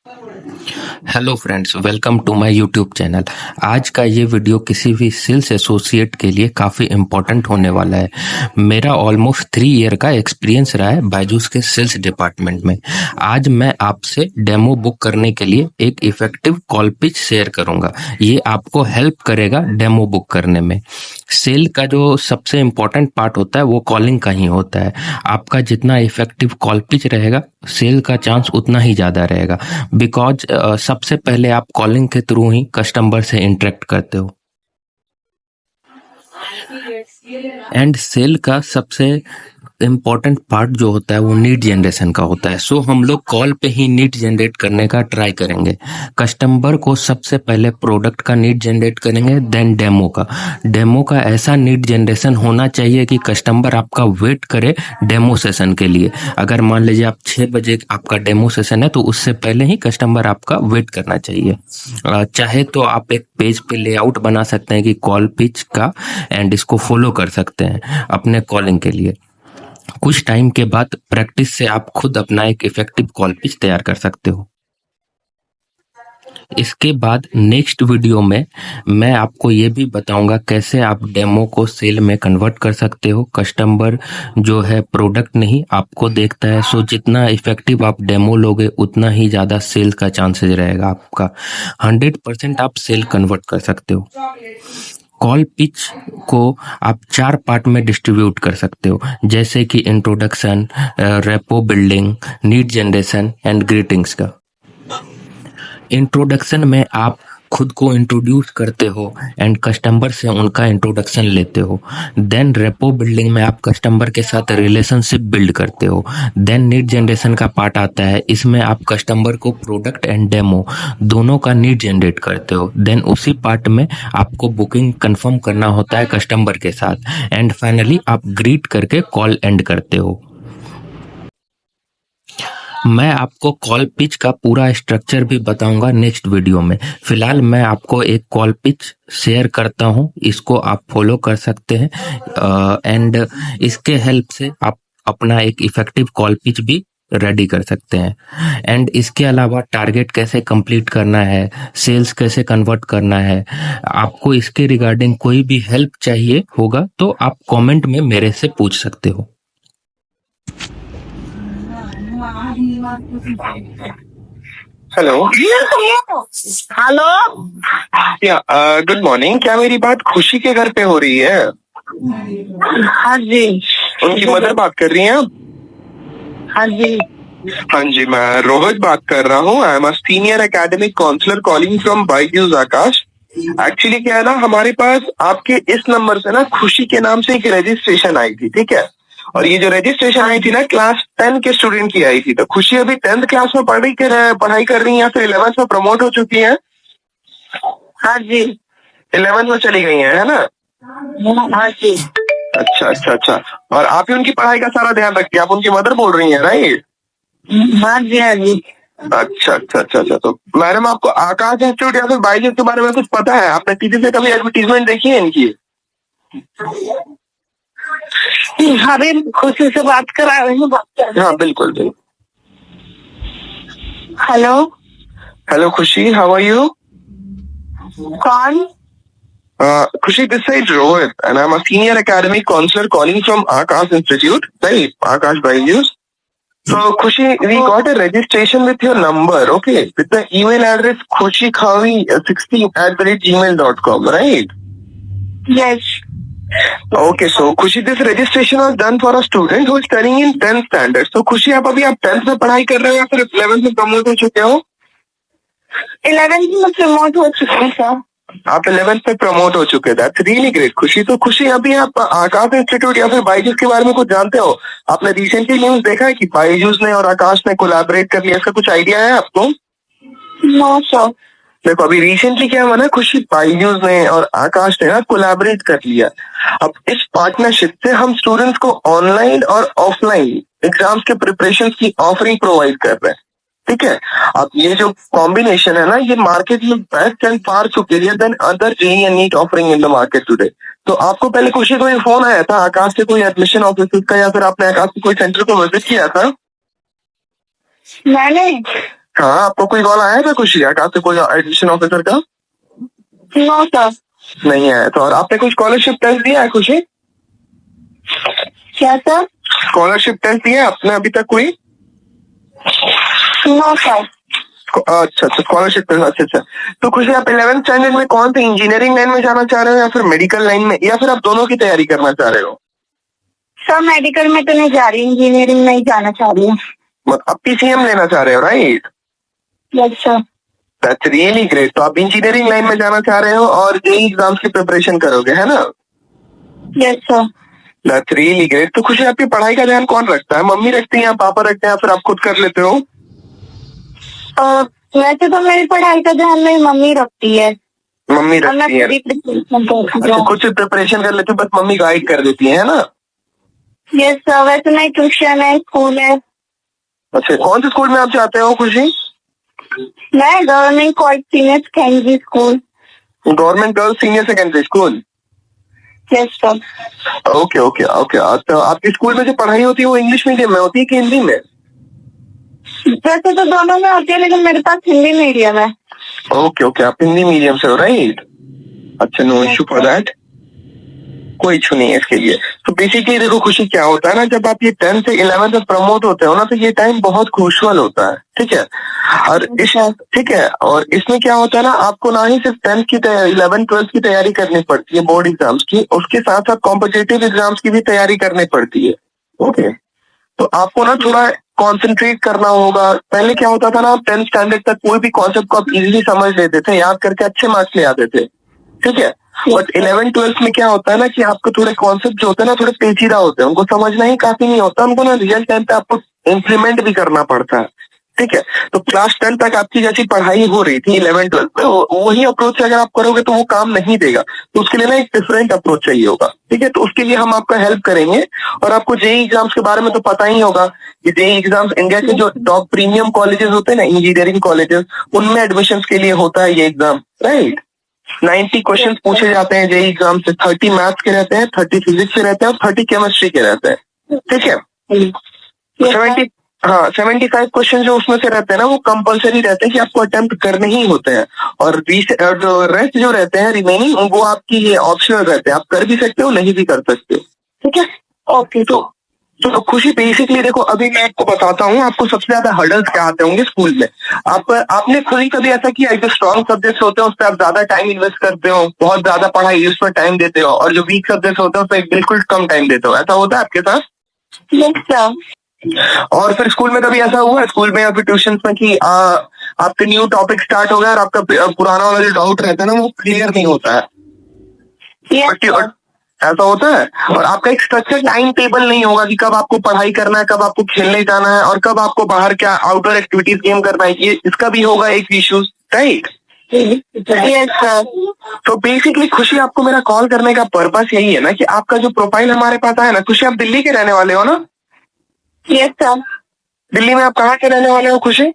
Hello friends, welcome to my YouTube channel. आज का ये वीडियो किसी भी सेल्स एसोसिएट के लिए काफ़ी इम्पोर्टेंट होने वाला है। मेरा ऑलमोस्ट 3 ईयर का एक्सपीरियंस रहा है बायजूस के सेल्स डिपार्टमेंट में। आज मैं आपसे डेमो बुक करने के लिए एक इफेक्टिव कॉल पिच शेयर करूंगा। ये आपको हेल्प करेगा डेमो बुक करने में। सेल का जो सबसे इम्पोर्टेंट पार्ट होता है वो कॉलिंग का ही होता है। आपका जितना इफेक्टिव कॉल पिच रहेगा, सेल का चांस उतना ही ज़्यादा रहेगा। बिकॉज सबसे पहले आप कॉलिंग के थ्रू ही कस्टमर से इंटरेक्ट करते हो। एंड सेल का सबसे इम्पॉर्टेंट पार्ट जो होता है वो नीड जनरेशन का होता है। सो हम लोग कॉल पे ही नीड जनरेट करने का ट्राई करेंगे। कस्टमर को सबसे पहले प्रोडक्ट का नीड जनरेट करेंगे, देन डेमो का ऐसा नीड जनरेशन होना चाहिए कि कस्टमर आपका वेट करे डेमो सेशन के लिए। अगर मान लीजिए आप 6 बजे आपका डेमो सेशन है तो उससे पहले ही कस्टमर आपका वेट करना चाहिए। चाहे तो आप एक पेज पे लेआउट बना सकते हैं कि कॉल पिच का, एंड इसको फॉलो कर सकते हैं अपने कॉलिंग के लिए। कुछ टाइम के बाद प्रैक्टिस से आप खुद अपना एक इफेक्टिव कॉल पिच तैयार कर सकते हो। इसके बाद नेक्स्ट वीडियो में मैं आपको ये भी बताऊंगा कैसे आप डेमो को सेल में कन्वर्ट कर सकते हो। कस्टमर जो है प्रोडक्ट नहीं आपको देखता है, सो जितना इफेक्टिव आप डेमो लोगे उतना ही ज़्यादा सेल का चांसेस रहेगा आपका। 100% आप सेल कन्वर्ट कर सकते हो। कॉल पिच को आप 4 पार्ट में डिस्ट्रीब्यूट कर सकते हो, जैसे कि introduction, rapport building, need generation and greetings का। इंट्रोडक्शन में आप खुद को इंट्रोड्यूस करते हो एंड कस्टमर से उनका इंट्रोडक्शन लेते हो। देन रेपो बिल्डिंग में आप कस्टमर के साथ रिलेशनशिप बिल्ड करते हो। देन नीड जनरेशन का पार्ट आता है, इसमें आप कस्टमर को प्रोडक्ट एंड डेमो दोनों का नीड जनरेट करते हो। देन उसी पार्ट में आपको बुकिंग कंफर्म करना होता है कस्टमर के साथ, एंड फाइनली आप ग्रीट करके कॉल एंड करते हो। मैं आपको कॉल पिच का पूरा स्ट्रक्चर भी बताऊंगा नेक्स्ट वीडियो में। फिलहाल मैं आपको एक कॉल पिच शेयर करता हूं, इसको आप फॉलो कर सकते हैं एंड इसके हेल्प से आप अपना एक इफेक्टिव कॉल पिच भी रेडी कर सकते हैं। एंड इसके अलावा टारगेट कैसे कंप्लीट करना है, सेल्स कैसे कन्वर्ट करना है, आपको इसके रिगार्डिंग कोई भी हेल्प चाहिए होगा तो आप कमेंट में मेरे से पूछ सकते हो। हेलो। हेलो। या गुड मॉर्निंग। क्या मेरी बात खुशी के घर पे हो रही है? हाँ जी। उनकी मदर बात कर रही हैं आप? हाँ जी। हाँ जी, मैं रोहित बात कर रहा हूँ। I am a senior academic counsellor calling from Byju's Aakash. Actually क्या है ना, हमारे पास आपके इस नंबर से ना खुशी के नाम से एक रजिस्ट्रेशन आई थी, ठीक है? और ये जो रजिस्ट्रेशन आई थी ना, क्लास 10 के स्टूडेंट की आई थी। तो खुशी अभी 10th क्लास में पढ़ाई कर रही है या फिर 11th में प्रमोट हो चुकी है? हाँ जी। 11th में चली गई है ना? हाँ जी। अच्छा अच्छा अच्छा। और आप ही उनकी पढ़ाई का सारा ध्यान रखती है, आप उनकी मदर बोल रही हैं, राइट? हाँ जी। हाँ जी। अच्छा अच्छा अच्छा अच्छा। तो मैडम, आपको आकाश इंस्टीट्यूट या फिर बायजूस के बारे में कुछ पता है? आपने टीवी से कभी एडवर्टीजमेंट देखी है इनकी? अरे खुशी से बात करा रही हूँ। हाँ बिल्कुल बिल्कुल। Hello. Hello Khushi, how are you? कौन? Khushi, this side Rohit and I am a senior academic counsellor calling from Aakash institute, right? Aakash Byju's. So Khushi, we got a registration with your number, okay? With the email address khushikhawi16@gmail.com, right? Yes. Okay, so Khushi, this registration was done for a student who is studying in 10th standard. So Khushi, आप 10th में पढ़ाई कर रहे हो या फिर 11th में promote हो चुके हो? 11th में प्रमोट हो चुके हैं सर। आप 11th पे प्रमोट हो चुके हैं। दैट्स रियली ग्रेट खुशी। तो खुशी, अभी आप आकाश इंस्टीट्यूट या फिर बायजूस के बारे में कुछ जानते हो? आपने रिसेंटली न्यूज देखा है कि बायजूस ने और आकाश ने कोलैबोरेट कर लिया, इसका कुछ आइडिया है आपको? No sir. देखो, अभी रिसेंटली क्या हुआ ना खुशी, बायजूस ने और आकाश ने ना कोलैबोरेट कर लिया। अब इस पार्टनरशिप से हम स्टूडेंट्स को ऑनलाइन और ऑफलाइन एग्जाम्स के प्रिपरेशन की ऑफरिंग प्रोवाइड कर रहे हैं, ठीक है? अब ये जो कॉम्बिनेशन है ना, ये मार्केट में best and far superior than other JEE and NEET offering in the market today. तो आपको पहले खुशी कोई फोन आया था आकाश से, कोई एडमिशन ऑफिस का, या फिर आपने आकाश के कोई सेंटर को विजिट किया था? मैंने हाँ, आपको कोई कॉल आया था खुशी आकाश से, कोई एडमिशन ऑफिसर का? No sir. नहीं आया था। और आपने कोई स्कॉलरशिप टेस्ट दिया है खुशी? क्या सर? स्कॉलरशिप टेस्ट दिया है आपने अभी तक कोई? No sir. अच्छा अच्छा, स्कॉलरशिप टेस्ट, अच्छा अच्छा। तो खुशी आप 11th स्टैंडर्ड में कौन सी इंजीनियरिंग लाइन में जाना चाह रहे हो या फिर मेडिकल लाइन में, या फिर आप दोनों की तैयारी करना चाह रहे हो? सर मेडिकल में तो नहीं जा रही, इंजीनियरिंग में ही जाना चाह रही हूँ। आप पीसीएम लेना चाह रहे हो, right? Yes sir. That's really great. तो आप इंजीनियरिंग लाइन में जाना चाह रहे हो और जेईई एग्जाम्स की प्रिपरेशन करोगे, है ना? Yes sir. That's really great. तो खुशी आपकी पढ़ाई का ध्यान कौन रखता है? मम्मी रखती है या पापा रखते हैं या फिर आप खुद कर लेते हो? वैसे तो मेरी पढ़ाई का ध्यान मेरी मम्मी रखती है। मम्मी और मैं रखती है। खुद ही प्रिपरेशन करती अच्छा, हूँ। कुछ प्रिपरेशन कर लेती हूँ, बस मम्मी गाइड कर देती है ना? Yes sir. वैसे नहीं, ट्यूशन है, स्कूल है। अच्छा, कौन से स्कूल में आप जाते हो खुशी? मैं government college senior secondary school. Government girls senior secondary school. Yes sir. Okay okay okay. तो आपके स्कूल में जो पढ़ाई होती है वो इंग्लिश मीडियम में होती है कि हिंदी में? वैसे तो दोनों में होती है, लेकिन मेरे पास हिंदी मीडियम है। ओके ओके, आप हिंदी मीडियम से हो, राइट? अच्छा, नो इश्यू फॉर दैट, कोई इशू नहीं है इसके लिए। तो बेसिकली देखो खुशी, क्या होता है ना, जब आप ये 10th से 11th में प्रमोट होते हो ना, तो ये टाइम बहुत क्रूशियल होता है, ठीक है? और ठीक है, और इसमें क्या होता है ना, आपको ना ही सिर्फ 10th की 11th 12th की तैयारी करनी पड़ती है बोर्ड एग्जाम्स की, उसके साथ साथ कॉम्पिटेटिव एग्जाम्स की भी तैयारी करनी पड़ती है। ओके, तो आपको ना थोड़ा कॉन्सेंट्रेट करना होगा। पहले क्या होता था ना, आप 10th स्टैंडर्ड तक कोई भी कॉन्सेप्ट को आप इजीली समझ लेते थे, याद करके अच्छे मार्क्स ले आते थे, ठीक है? बट 11th 12th में क्या होता है ना कि आपको थोड़े कॉन्सेप्ट जो होते हैं ना, थोड़े पेचीदा होते हैं, उनको समझना ही काफी नहीं होता, उनको ना रियल टाइम पे आपको इम्प्लीमेंट भी करना पड़ता है, ठीक है? तो क्लास 10 तक आपकी जैसी पढ़ाई हो रही थी 11th 12th में, वही अप्रोच से अगर आप करोगे तो वो काम नहीं देगा। तो उसके लिए ना एक डिफरेंट अप्रोच चाहिए होगा, ठीक है? तो उसके लिए हम आपका हेल्प करेंगे। और आपको जेईई एग्जाम्स के बारे में तो पता ही होगा कि जेईई एग्जाम्स इंडिया के जो टॉप प्रीमियम कॉलेजेस होते हैं ना, इंजीनियरिंग कॉलेजेस, उनमें एडमिशन के लिए होता है ये एग्जाम, राइट? 90 क्वेश्चंस पूछे जाते हैं जेईई एग्जाम से, 30 मैथ्स के रहते हैं, 30 फिजिक्स के रहते हैं और 30 केमिस्ट्री के रहते हैं, ठीक है? 75 क्वेश्चन जो उसमें से रहते हैं ना, वो कंपलसरी रहते हैं कि आपको अटेम्प्ट करने ही होते हैं। और जो रेस्ट जो रहते हैं रिमेनिंग, वो आपकी ये ऑप्शनल रहते हैं, आप कर भी सकते हो, नहीं भी कर सकते हो, ठीक है? ओके, तो खुशी बेसिकली देखो, अभी मैं आपको बताता हूँ आपको सबसे ज्यादा हर्डल्स क्या आते होंगे स्कूल में। आपने खुद ही कभी ऐसा किया, जो स्ट्रॉन्ग सब्जेक्ट्स होते हैं उस पर आप ज्यादा टाइम इन्वेस्ट करते हो, बहुत ज्यादा पढ़ाई उस पर टाइम देते हो, और जो वीक सब्जेक्ट्स होते हैं उस पर बिल्कुल कम टाइम देते हो, ऐसा होता है आपके साथ? Yes sir. और फिर स्कूल में कभी ऐसा हुआ है, स्कूल में या फिर ट्यूशन में, कि आपके न्यू टॉपिक स्टार्ट हो गया और आपका पुराना वाला जो डाउट रहता है ना, वो क्लियर नहीं होता है? यस ऐसा होता है? और आपका एक स्ट्रक्चर टाइम टेबल नहीं होगा कि कब आपको पढ़ाई करना है, कब आपको खेलने जाना है, और कब आपको बाहर क्या आउटडोर एक्टिविटीज गेम करना है, ये इसका भी होगा एक इश्यू, राइट? Yes sir. तो बेसिकली खुशी, आपको मेरा कॉल करने का पर्पस यही है ना कि आपका जो प्रोफाइल हमारे पास आया ना, खुशी आप दिल्ली के रहने वाले हो ना? Yes sir. दिल्ली में आप कहाँ के रहने वाले हो खुशी?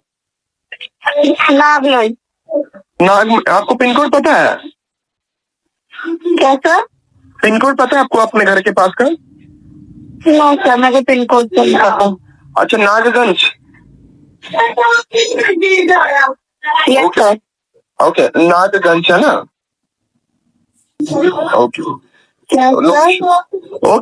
नागलोई। आपको पिन कोड पता है? क्या सर? पिन कोड पता है आपको अपने घर के पास का? नो सर, मेरे को पिन कोड नहीं पता। अच्छा, Nagganj. Yes sir. Okay, Nagganj है ना? Okay okay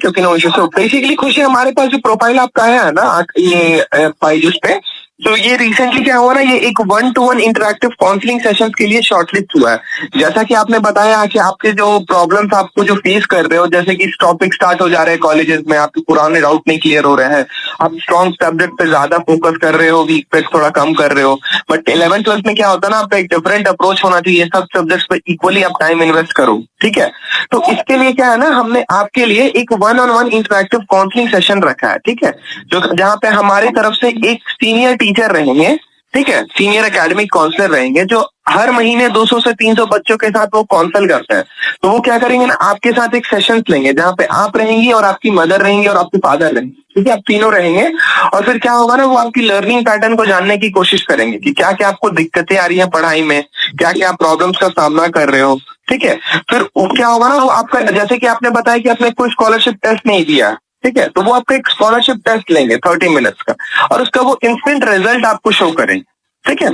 okay, no issue. So basically Khushi, हमारे पास जो प्रोफाइल आपका है ना, ये बायजूस पे, तो ये रिसेंटली क्या हुआ ना, ये एक 1-to-1 इंटरेक्टिव काउंसलिंग सेशंस के लिए शॉर्टलिस्ट हुआ है। जैसा कि आपने बताया कि आपके जो प्रॉब्लम्स आपको जो फेस कर रहे हो, जैसे कि टॉपिक स्टार्ट हो जा रहे हैं कॉलेजेस में, आपके पुराने डाउट नहीं क्लियर हो रहे हैं, आप स्ट्रॉन्ग सब्जेक्ट पे ज्यादा फोकस कर रहे हो, वीक पे थोड़ा कम कर रहे हो। बट 11th 12th में क्या होता है ना, आपका एक डिफरेंट अप्रोच होना चाहिए, सब सब्जेक्ट्स पे इक्वली आप टाइम इन्वेस्ट करो, ठीक है? तो इसके लिए क्या है ना, हमने आपके लिए एक 1-on-1 इंटरेक्टिव काउंसलिंग सेशन रखा है, ठीक है? जो जहाँ पे हमारी तरफ से एक सीनियर टीचर रहेंगे, ठीक है, सीनियर एकेडमिक काउंसलर रहेंगे, जो हर महीने 200 से 300 बच्चों के साथ वो काउंसल करते हैं। तो वो क्या करेंगे ना, आपके साथ एक सेशन लेंगे जहाँ पे आप रहेंगी और आपकी मदर रहेंगी और आपके फादर रहेंगे, ठीक है? आप तीनों रहेंगे। और फिर क्या होगा ना, वो आपकी लर्निंग पैटर्न को जानने की कोशिश करेंगे कि क्या क्या आपको दिक्कतें आ रही है पढ़ाई में, क्या क्या प्रॉब्लम्स का सामना कर रहे हो, ठीक है? फिर क्या होगा ना, वो आपका, जैसे कि आपने बताया कि आपने कोई स्कॉलरशिप टेस्ट नहीं दिया, ठीक है, तो वो आपका एक स्कॉलरशिप टेस्ट लेंगे 30 मिनट्स का, और उसका वो इंस्टेंट रिजल्ट आपको शो करेंगे, ठीक है।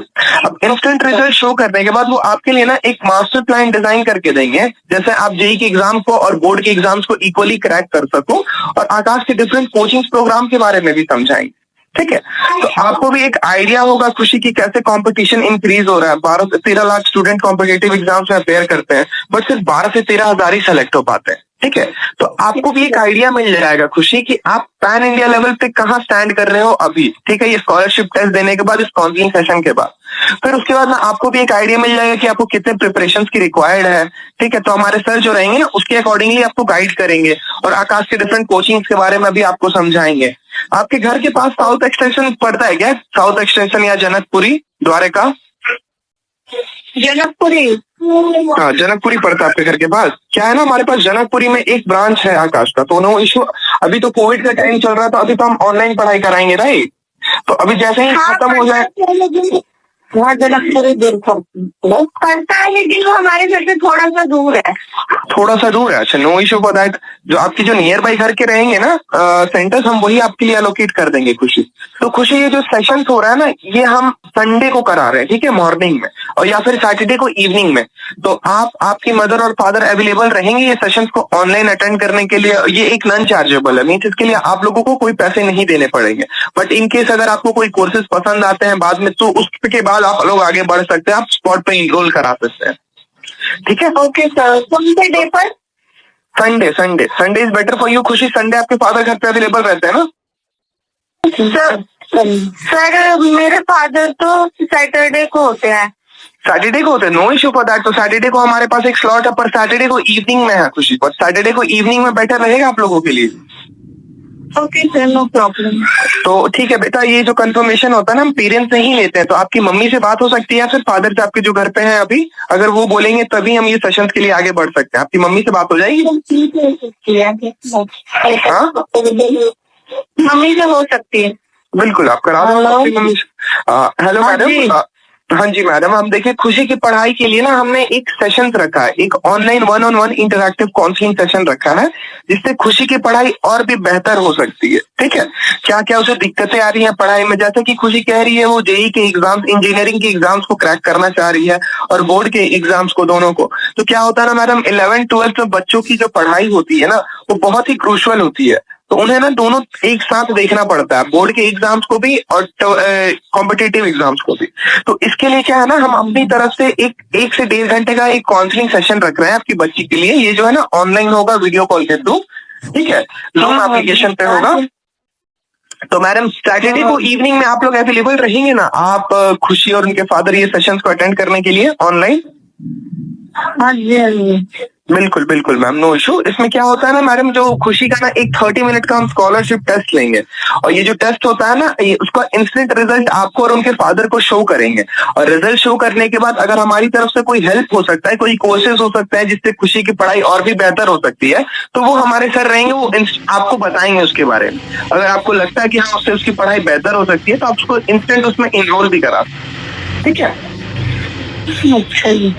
अब इंस्टेंट रिजल्ट शो करने के बाद वो आपके लिए ना एक मास्टर प्लान डिजाइन करके देंगे, जैसे आप जेई के एग्जाम को और बोर्ड के एग्जाम्स को इक्वली क्रैक कर सको, और आकाश के डिफरेंट कोचिंग प्रोग्राम के बारे में भी समझाएंगे। ठीक है, तो आपको भी एक आइडिया होगा खुशी की कैसे कंपटीशन इंक्रीज हो रहा है। 12 से 13 लाख स्टूडेंट कॉम्पिटेटिव एग्जाम्स में अपेयर करते हैं, बट सिर्फ 12 से 13 हजार ही सेलेक्ट हो पाते हैं। ठीक है, तो आपको भी एक आइडिया मिल जाएगा खुशी कि आप पैन इंडिया लेवल पे कहाँ स्टैंड कर रहे हो अभी। ठीक है, ये स्कॉलरशिप टेस्ट देने के बाद, इस काउंसलिंग सेशन के बाद, फिर उसके बाद ना आपको भी एक आइडिया मिल जाएगा कि आपको कितने प्रिपरेशंस की रिक्वायर्ड है। ठीक है, तो हमारे सर जो रहेंगे ना उसके अकॉर्डिंगली आपको गाइड करेंगे, और आकाश के डिफरेंट कोचिंग्स के बारे में भी आपको समझाएंगे। आपके घर के पास साउथ एक्सटेंशन पड़ता है क्या? साउथ एक्सटेंशन या जनकपुरी द्वारका? जनकपुरी। हाँ, जनकपुरी पड़ता है आपके घर के पास। क्या है ना, हमारे पास जनकपुरी में एक ब्रांच है आकाश का, तो नो इशू। अभी तो कोविड का टाइम चल रहा था, अभी तो हम ऑनलाइन पढ़ाई कराएंगे, राइट? तो अभी जैसे ही खत्म हो जाए, वहाँ जनकपुरी दूर पड़ता है, लेकिन वो हमारे घर से थोड़ा सा दूर है। थोड़ा सा दूर है। अच्छा, नो इशू फॉर दैट। जो आपकी जो नियर बाई घर के रहेंगे ना सेंटर्स, हम वही आपके लिए एलोकेट कर देंगे खुशी। तो खुशी, ये जो सेशन हो रहा है ना, ये हम संडे को करा रहे हैं, ठीक है, मॉर्निंग में, और या फिर सैटरडे को इवनिंग में। तो आपकी मदर और फादर अवेलेबल रहेंगे ये सेशंस को ऑनलाइन अटेंड करने के लिए। ये एक नॉन चार्जेबल है, मीन्स इसके लिए आप लोगों को कोई पैसे नहीं देने पड़ेंगे। बट इन केस अगर आपको कोई कोर्सेज पसंद आते हैं बाद में, तो उसके बाद आप लोग आगे बढ़ सकते हैं, आप स्पॉट पे इनरोल करा सकते हैं। ठीक है, ओके सर। कौन से डे पर? Sunday. Sunday is better for you खुशी। संडे आपके फादर घर पे अवेलेबल रहते हैं ना? सर मेरे फादर तो सैटरडे को होते हैं। सैटरडे को होते हैं, नो इश्यू फॉर दैट। तो सैटरडे को हमारे पास एक स्लॉट है, पर सैटरडे को इवनिंग में है खुशी, पर सैटरडे को इवनिंग में बेटर रहेगा आप लोगों के लिए। Okay sir, no problem. तो ठीक है बेटा, ये जो कंफर्मेशन होता है ना, हम पेरेंट्स से ही लेते हैं। तो आपकी मम्मी से बात हो सकती है या फिर फादर से, आपके जो घर पे हैं अभी, अगर वो बोलेंगे तभी हम ये सेशंस के लिए आगे बढ़ सकते हैं। आपकी मम्मी से बात हो जाएगी? हाँ, मम्मी से हो सकती है। बिल्कुल, आप करा दो अपनी मम्मी से। Hello madam. हाँ जी मैडम, हम देखिए खुशी की पढ़ाई के लिए ना हमने एक सेशन रखा है, एक online 1-on-1 interactive counselling session रखा है, जिससे खुशी की पढ़ाई और भी बेहतर हो सकती है। ठीक है, क्या क्या उसे दिक्कतें आ रही हैं पढ़ाई में, जैसे कि खुशी कह रही है वो जेई के एग्जाम्स, इंजीनियरिंग के एग्जाम्स को क्रैक करना चाह रही है, और बोर्ड के एग्जाम्स को, दोनों को। तो क्या होता है ना मैडम, 11th-12th में बच्चों की जो पढ़ाई होती है ना, वो बहुत ही क्रूशियल होती है। तो उन्हें ना दोनों एक साथ देखना पड़ता है, बोर्ड के एग्जाम्स को भी और कॉम्पिटिटिव एग्जाम्स को भी। तो इसके लिए क्या है ना, हम अपनी तरफ से एक से 1.5 घंटे का एक काउंसलिंग सेशन रख रहे हैं आपकी बच्ची के लिए। ये जो है ना ऑनलाइन होगा, वीडियो कॉल के थ्रू। ठीक है, जूम एप्लीकेशन पे होगा। तो मैडम सैटरडे को इवनिंग में आप लोग अवेलेबल रहेंगे ना, आप खुशी और उनके फादर ये सेशंस को अटेंड करने के लिए ऑनलाइन? हाँ जी। बिल्कुल बिल्कुल मैम, नो इशू। इसमें क्या होता है ना मैडम, जो खुशी का ना एक 30 मिनट का हम स्कॉलरशिप टेस्ट लेंगे, और ये जो टेस्ट होता है ना, ये उसका इंस्टेंट रिजल्ट आपको और उनके फादर को शो करेंगे। और रिजल्ट शो करने के बाद अगर हमारी तरफ से कोई हेल्प हो सकता है, कोई कोर्सेज हो सकता है जिससे खुशी की पढ़ाई और भी बेहतर हो सकती है, तो वो हमारे सर रहेंगे, वो आपको बताएंगे उसके बारे में। अगर आपको लगता है कि हाँ उससे उसकी पढ़ाई बेहतर हो सकती है, तो आप उसको इंस्टेंट उसमें इनरोल भी करा। ठीक है, अच्छा जी।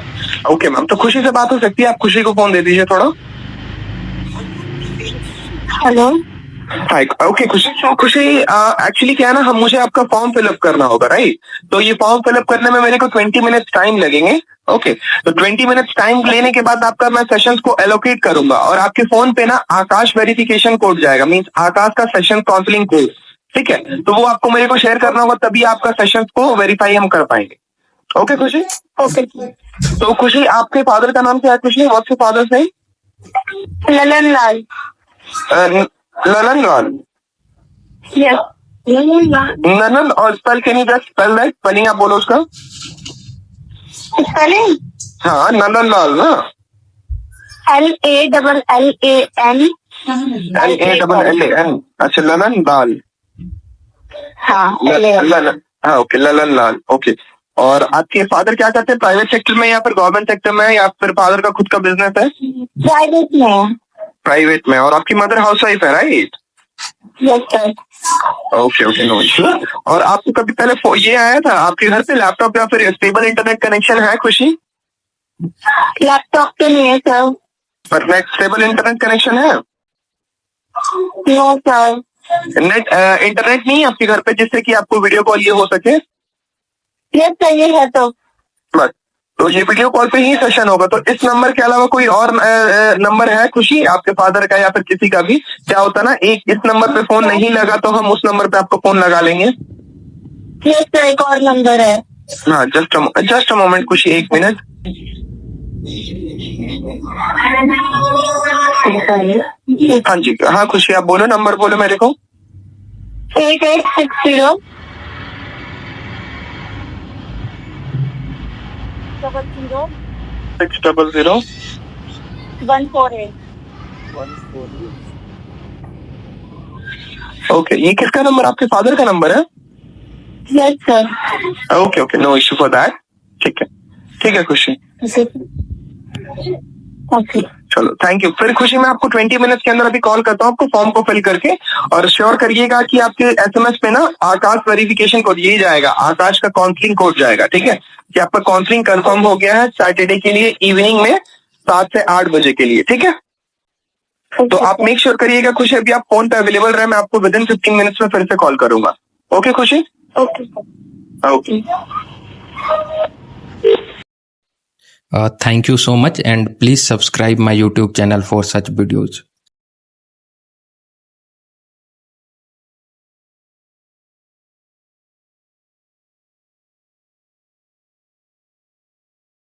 ओके मैम, तो खुशी से बात हो सकती है, आप खुशी को फोन दे दीजिए थोड़ा। हेलो। हाय, ओके खुशी। एक्चुअली क्या है ना, मुझे आपका फॉर्म फिलअप करना होगा, राइट? तो ये फॉर्म फिलअप करने में मेरे को 20 मिनट्स टाइम लगेंगे। ओके, तो 20 मिनट्स टाइम लेने के बाद आपका मैं सेशंस को एलोकेट करूंगा, और आपके फोन पे ना आकाश वेरिफिकेशन कोड जाएगा, मींस आकाश का सेशन काउंसलिंग कोड। ठीक है, तो वो आपको मेरे को शेयर करना होगा, तभी आपका सेशन को वेरीफाई हम कर पाएंगे। ओके खुशी? ओके। तो खुशी, आपके फादर का नाम क्या है Khushi? What's your father's name? Lalan Lal. Lalan Lal. Yes, Lalan Lal. ननन, और spell, can you just spell that? Spelling आप बोलो उसका। स्पेलिंग? हाँ, ननन लाल ना, LALLAN। LALLAN। अच्छा, ललन लाल। हाँ, ललन, हाँ ओके, ललन लाल। ओके, और आपके फादर क्या करते हैं, प्राइवेट सेक्टर में या फिर गवर्नमेंट सेक्टर में, या फिर फादर का खुद का बिजनेस है? प्राइवेट में। प्राइवेट में। और आपकी मदर हाउस वाइफ है, right? Yes sir. Okay okay, no issue. और आपको कभी पहले ये आया था आपके घर पे लैपटॉप या फिर स्टेबल इंटरनेट कनेक्शन है खुशी? लैपटॉप तो नहीं है सर। पर नेट स्टेबल इंटरनेट कनेक्शन है? No sir. नेट इंटरनेट नहीं है आपके घर पे जिससे कि आपको वीडियो कॉल ये हो सके? यस चाहिए है तो बस, तो ये वीडियो कॉल पे ही सेशन होगा। तो इस नंबर के अलावा कोई और नंबर है खुशी, आपके फादर का या फिर किसी का भी? क्या होता ना, एक इस नंबर पे फोन नहीं लगा तो हम उस नंबर पे आपको फोन लगा लेंगे। यस सर, एक और नंबर है। हाँ, जस्ट अ मोमेंट खुशी, 1 मिनट। हाँ जी, हाँ खुशी, आप बोलो, नंबर बोलो मेरे को। 8860 600 148। ओके, ये किसका नंबर? आपके फादर का नंबर है? Yes sir. Okay, no issue for that. ठीक है खुशी, ओके। चलो थैंक यू। फिर खुशी, मैं आपको 20 मिनट्स के अंदर अभी कॉल करता हूँ आपको फॉर्म को फिल करके, और श्योर करिएगा कि आपके SMS पे ना आकाश वेरिफिकेशन कोड यही जाएगा, आकाश का काउंसलिंग कोड जाएगा, ठीक है, कि आपका काउंसलिंग कंफर्म हो गया है सैटरडे के लिए इवनिंग में 7 से 8 बजे के लिए, ठीक है। तो आप मेक श्योर करिएगा खुशी, अभी आप फोन पे अवेलेबल रहे, मैं आपको विदिन 15 मिनट्स में फिर से कॉल करूंगा। ओके खुशी? Okay. Thank you so much, and please subscribe my YouTube channel for such videos.